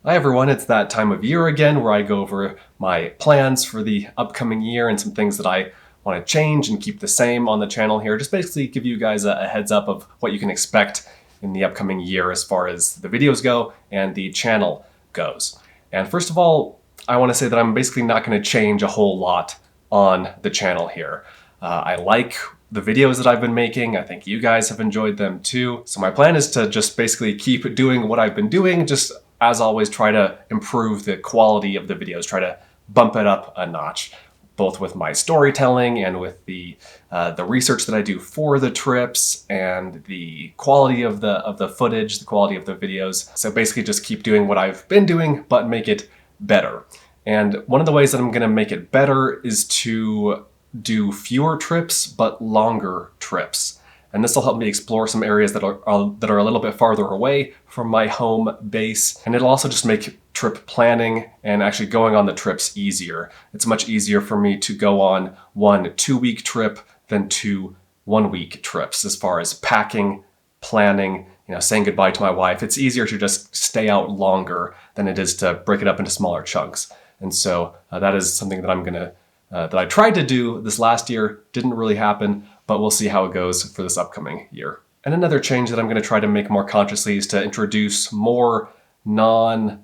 Hi everyone, it's that time of year again where I go over my plans for the upcoming year and some things that I want to change and keep the same on the channel here. Just basically give you guys a heads up of what you can expect in the upcoming year as far as the videos go and the channel goes. And first of all, I want to say that I'm basically not going to change a whole lot on the channel here. I like the videos that I've been making. I think you guys have enjoyed them too. So my plan is to just basically keep doing what I've been doing, just as always, try to improve the quality of the videos, try to bump it up a notch, both with my storytelling and with the research that I do for the trips and the quality of the footage, the quality of the videos. So basically just keep doing what I've been doing, but make it better. And one of the ways that I'm gonna make it better is to do fewer trips, but longer trips. And this will help me explore some areas that are a little bit farther away from my home base. And it'll also just make trip planning and actually going on the trips easier. It's much easier for me to go on 1 2-week trip than 2 1-week trips as far as packing, planning, saying goodbye to my wife. It's easier to just stay out longer than it is to break it up into smaller chunks. And so that is something that that I tried to do this last year, didn't really happen, but we'll see how it goes for this upcoming year. And another change that I'm going to try to make more consciously is to introduce more non-travel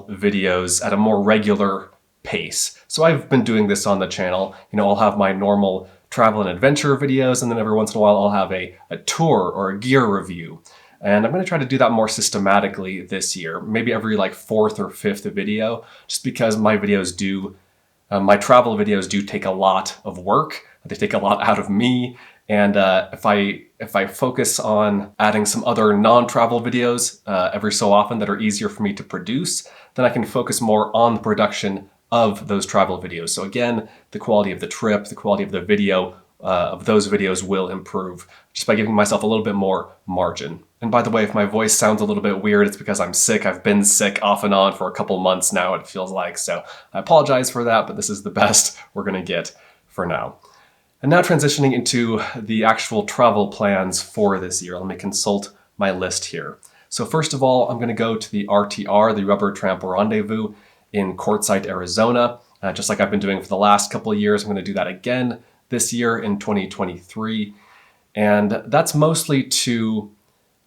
videos at a more regular pace. So I've been doing this on the channel. I'll have my normal travel and adventure videos, and then every once in a while I'll have a tour or a gear review. And I'm going to try to do that more systematically this year, maybe every like 4th or 5th video, just because my videos my travel videos do take a lot of work. They take a lot out of me. And if I focus on adding some other non-travel videos every so often that are easier for me to produce, then I can focus more on the production of those travel videos. So again, the quality of the trip, the quality of the video, of those videos will improve just by giving myself a little bit more margin. And by the way, if my voice sounds a little bit weird, it's because I'm sick. I've been sick off and on for a couple months now, it feels like. So I apologize for that, but this is the best we're gonna get for now. And now transitioning into the actual travel plans for this year. Let me consult my list here. So first of all, I'm gonna go to the RTR, the Rubber Tramp Rendezvous in Quartzsite, Arizona. Just like I've been doing for the last couple of years, I'm gonna do that again this year in 2023. And that's mostly to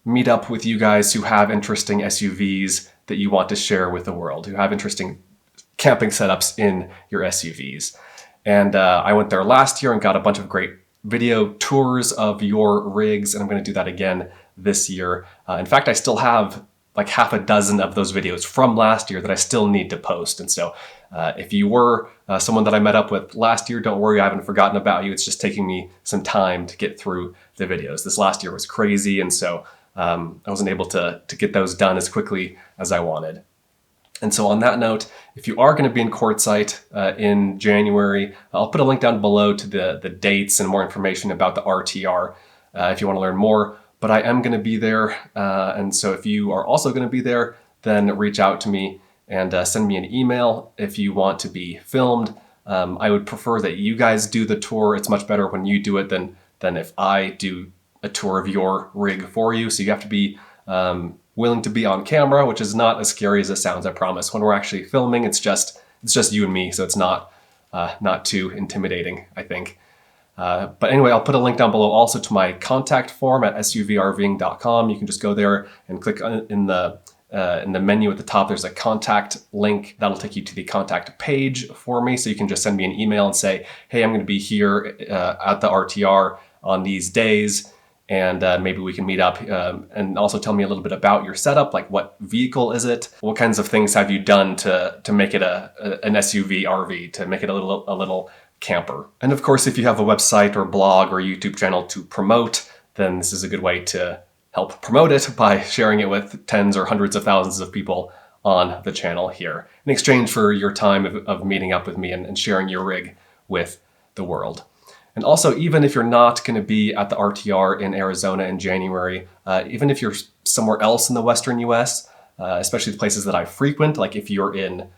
meet up with you guys who have interesting SUVs that you want to share with the world, who have interesting camping setups in your SUVs. And I went there last year and got a bunch of great video tours of your rigs, and I'm going to do that again this year. In fact, I still have like half a dozen of those videos from last year that I still need to post. And so if you were someone that I met up with last year, don't worry, I haven't forgotten about you. It's just taking me some time to get through the videos. This last year was crazy, and so I wasn't able to get those done as quickly as I wanted. And so on that note, if you are going to be in Quartzsite in January, I'll put a link down below to the dates and more information about the RTR if you want to learn more. But I am going to be there, and so if you are also going to be there, then reach out to me and send me an email if you want to be filmed. I would prefer that you guys do the tour. It's much better when you do it than if I do a tour of your rig for you. So you have to be willing to be on camera, which is not as scary as it sounds, I promise. When we're actually filming, it's just you and me, so it's not too intimidating, I think. But anyway, I'll put a link down below also to my contact form at suvrving.com. You can just go there and click in the menu at the top. There's a contact link that'll take you to the contact page for me. So you can just send me an email and say, hey, I'm going to be here at the RTR on these days, and maybe we can meet up, and also tell me a little bit about your setup, like what vehicle is it? What kinds of things have you done to make it an SUV RV, to make it a little camper? And of course, if you have a website or blog or YouTube channel to promote, then this is a good way to help promote it by sharing it with tens or hundreds of thousands of people on the channel here, in exchange for your time of meeting up with me and sharing your rig with the world. And also, even if you're not going to be at the RTR in Arizona in January, even if you're somewhere else in the Western US, especially the places that I frequent, like if you're in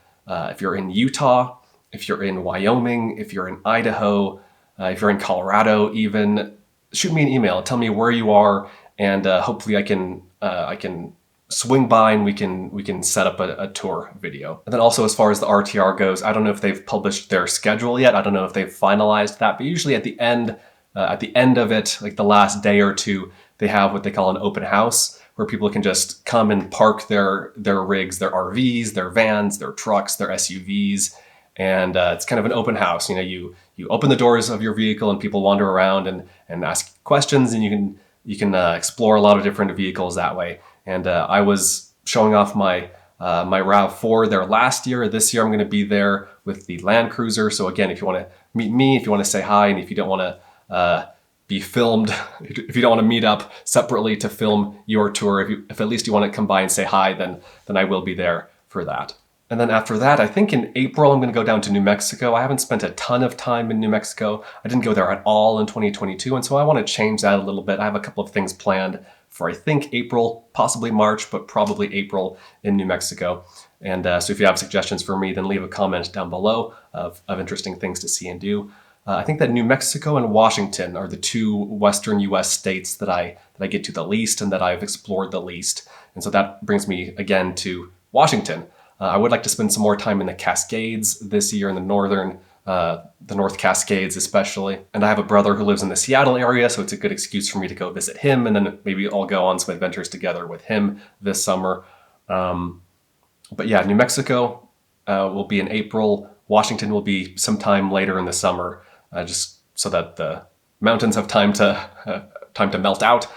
Utah, if you're in Wyoming, if you're in Idaho, if you're in Colorado even, shoot me an email, tell me where you are, and hopefully I can swing by and we can set up a tour video. And then also, as far as the RTR goes, I don't know if they've published their schedule yet. I don't know if they've finalized that, but usually at the end of it, like the last day or two, they have what they call an open house, where people can just come and park their rigs, their RVs, their vans, their trucks, their SUVs, and it's kind of an open house. You know, you open the doors of your vehicle and people wander around and ask questions, and you can explore a lot of different vehicles that way. And I was showing off my RAV4 there last year. This year I'm going to be there with the Land Cruiser. So again, if you want to meet me, if you want to say hi, and if you don't want to be filmed, if you don't want to meet up separately to film your tour, if at least you want to come by and say hi, then I will be there for that. And then after that, I think in April, I'm going to go down to New Mexico. I haven't spent a ton of time in New Mexico. I didn't go there at all in 2022, and so I want to change that a little bit. I have a couple of things planned for, I think, April, possibly March, but probably April in New Mexico. And so if you have suggestions for me, then leave a comment down below of interesting things to see and do. I think that New Mexico and Washington are the two Western US states that I get to the least and that I've explored the least. And so that brings me again to Washington. I would like to spend some more time in the Cascades this year, in the North Cascades especially. And I have a brother who lives in the Seattle area, so it's a good excuse for me to go visit him, and then maybe I'll go on some adventures together with him this summer. But yeah, New Mexico will be in April. Washington will be sometime later in the summer, just so that the mountains have time to melt out.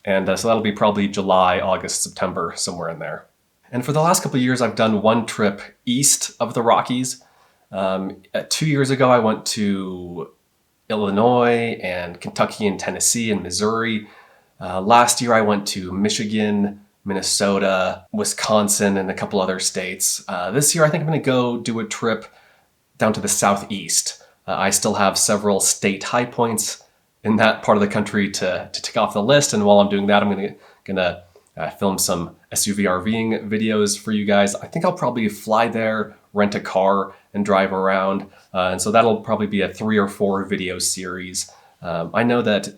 And so that'll be probably July, August, September, somewhere in there. And for the last couple of years, I've done one trip east of the Rockies. 2 years ago, I went to Illinois and Kentucky and Tennessee and Missouri. Last year, I went to Michigan, Minnesota, Wisconsin, and a couple other states. This year, I think I'm going to go do a trip down to the southeast. I still have several state high points in that part of the country to tick off the list. And while I'm doing that, I'm gonna film some SUV RVing videos for you guys. I think I'll probably fly there, rent a car, and drive around. And so that'll probably be a 3 or 4 video series. I know that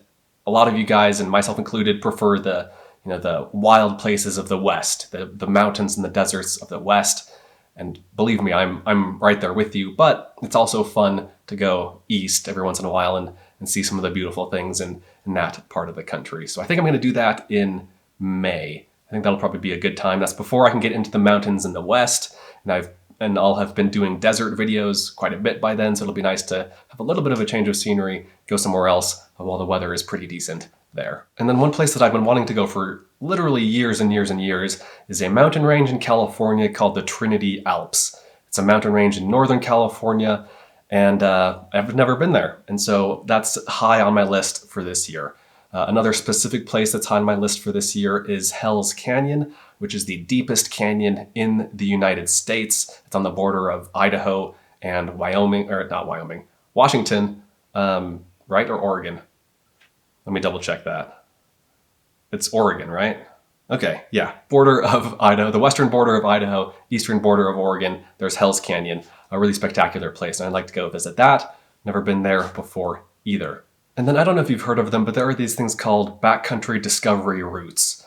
a lot of you guys, and myself included, prefer the wild places of the West, the mountains and the deserts of the West. And believe me, I'm right there with you. But it's also fun to go east every once in a while and see some of the beautiful things in that part of the country. So I think I'm going to do that in May. I think that'll probably be a good time. That's before I can get into the mountains in the West, and I'll have been doing desert videos quite a bit by then, so it'll be nice to have a little bit of a change of scenery, go somewhere else while the weather is pretty decent there. And then one place that I've been wanting to go for literally years and years and years is a mountain range in California called the Trinity Alps. It's a mountain range in Northern California, and I've never been there. And so that's high on my list for this year. Another specific place that's high on my list for this year is Hell's Canyon, which is the deepest canyon in the United States. It's on the border of Idaho and Washington, right? Or Oregon? Let me double check that. It's Oregon, right? Okay, yeah, border of Idaho, the western border of Idaho, eastern border of Oregon. There's Hell's Canyon, a really spectacular place, and I'd like to go visit that. Never been there before either. And then I don't know if you've heard of them, but there are these things called backcountry discovery routes.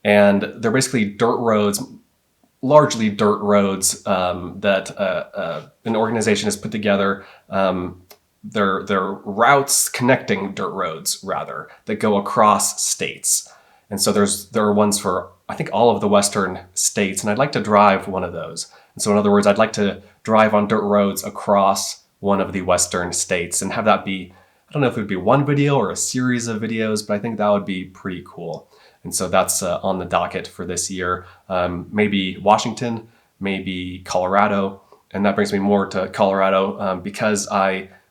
And they're basically dirt roads, largely dirt roads that an organization has put together. They're routes connecting dirt roads, rather, that go across states. And so there are ones for, I think, all of the Western states, and I'd like to drive one of those. And so in other words, I'd like to drive on dirt roads across one of the Western states and have that be, I don't know if it would be one video or a series of videos, but I think that would be pretty cool. And so that's on the docket for this year. Maybe Washington, maybe Colorado. And that brings me more to Colorado because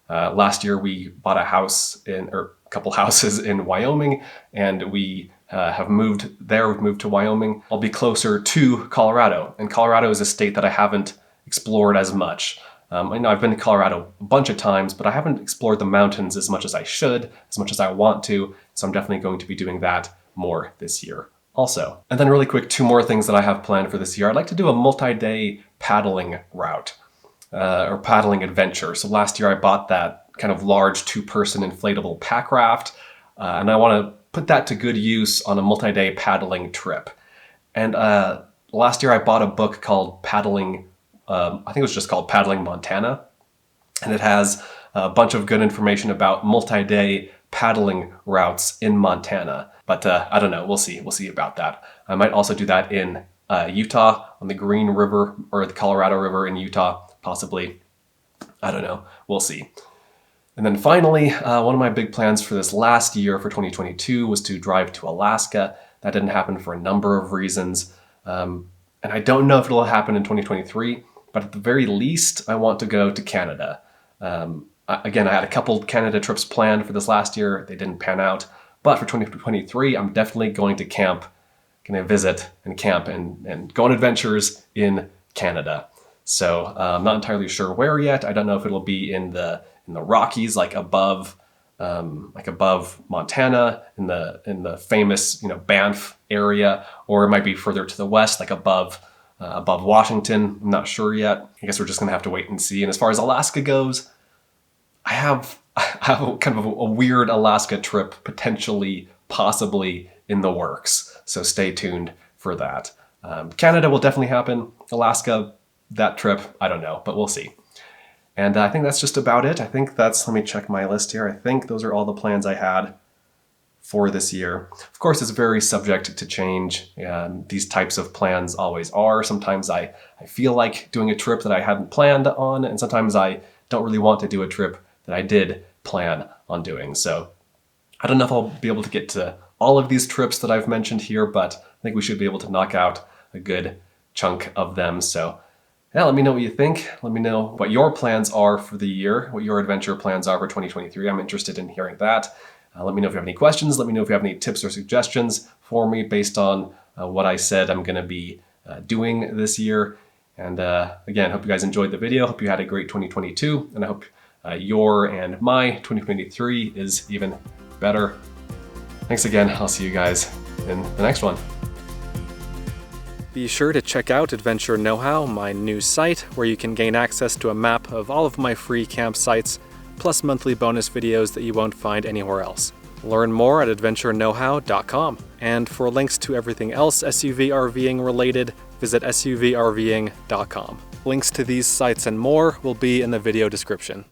last year we bought a couple houses in Wyoming, and we have moved there. We've moved to Wyoming. I'll be closer to Colorado. And Colorado is a state that I haven't explored as much. I know I've been to Colorado a bunch of times, but I haven't explored the mountains as much as I should, as much as I want to. So I'm definitely going to be doing that more this year also. And then really quick, 2 more things that I have planned for this year. I'd like to do a multi-day paddling route or paddling adventure. So last year I bought that kind of large 2-person inflatable pack raft, and I want to put that to good use on a multi-day paddling trip. And last year I bought a book called Paddling, I think it was just called Paddling Montana. And it has a bunch of good information about multi-day paddling routes in Montana. But I don't know, we'll see. We'll see about that. I might also do that in Utah, on the Green River, or the Colorado River in Utah, possibly. I don't know, we'll see. And then finally, one of my big plans for this last year, for 2022, was to drive to Alaska. That didn't happen for a number of reasons. And I don't know if it'll happen in 2023, but at the very least, I want to go to Canada. Again, I had a couple Canada trips planned for this last year. They didn't pan out. But for 2023, I'm definitely going to camp, going to visit and camp and go on adventures in Canada. So I'm not entirely sure where yet. I don't know if it'll be in the Rockies, like above Montana, in the famous Banff area, or it might be further to the west, like above Washington. I'm not sure yet. I guess we're just gonna have to wait and see. And as far as Alaska goes, I have kind of a weird Alaska trip potentially, possibly in the works. So stay tuned for that. Canada will definitely happen. Alaska, that trip, I don't know, but we'll see. And I think that's just about it. I think that's, let me check my list here. I think those are all the plans I had for this year. Of course, it's very subject to change. These types of plans always are. Sometimes I feel like doing a trip that I hadn't planned on, and sometimes I don't really want to do a trip that I did plan on doing. So I don't know if I'll be able to get to all of these trips that I've mentioned here, but I think we should be able to knock out a good chunk of them. So yeah, let me know what you think. Let me know what your plans are for the year, what your adventure plans are for 2023. I'm interested in hearing that. Let me know if you have any questions. Let me know if you have any tips or suggestions for me based on what I said I'm going to be doing this year. And again, hope you guys enjoyed the video. Hope you had a great 2022, and I hope your and my 2023 is even better. Thanks again. I'll see you guys in the next one. Be sure to check out Adventure Know-How, my new site, where you can gain access to a map of all of my free campsites, plus monthly bonus videos that you won't find anywhere else. Learn more at adventureknowhow.com. And for links to everything else SUV RVing related, visit suvrving.com. Links to these sites and more will be in the video description.